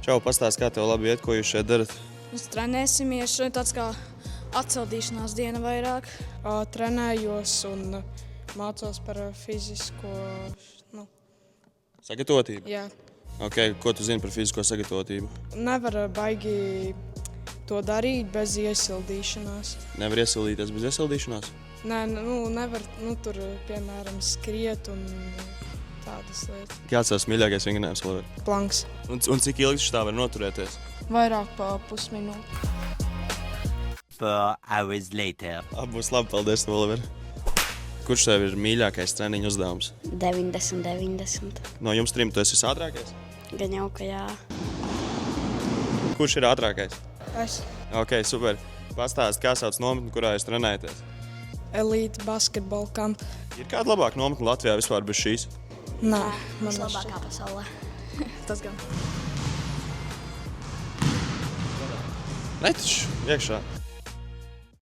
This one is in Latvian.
Čau, pastāst, kā tev labi iet, ko jūs šeit darat? Mēs trenēsimies, šeit tāds kā atceldīšanās diena vairāk. Trenējos un mācos par fizisko, Sagatavotību? jā. Okay, ko tu zini par fizisko sagatavotību? Nevar baigi to darīt bez iesildīšanās. Nevar iesildīties bez iesildīšanās? Nē, nevar, tur, piemēram, skriet un tādas lietas. Kāds tavs mīļākais vingrinājums vēl ir? Planks. Un cik ilgi šitā var noturēties? Vairāk pa pusminūti. 4 hours later. Būs labi, paldies, Oliver. Kurš tev ir mīļākais treniņu uzdevums? 90. No jums trim tu esi ātrākais? Gan jau, ka jā. Kurš ir ātrākais? Es Ok, super. Pastāst, kā sauc nometni, kurā jūs trenējaties? elīte basketbola kamp. Ir kāda labāka nometne Latvijā vispār bez šīs? Nē, man Vislabākā pasaulē. Tas gan. Netaču, iekšā.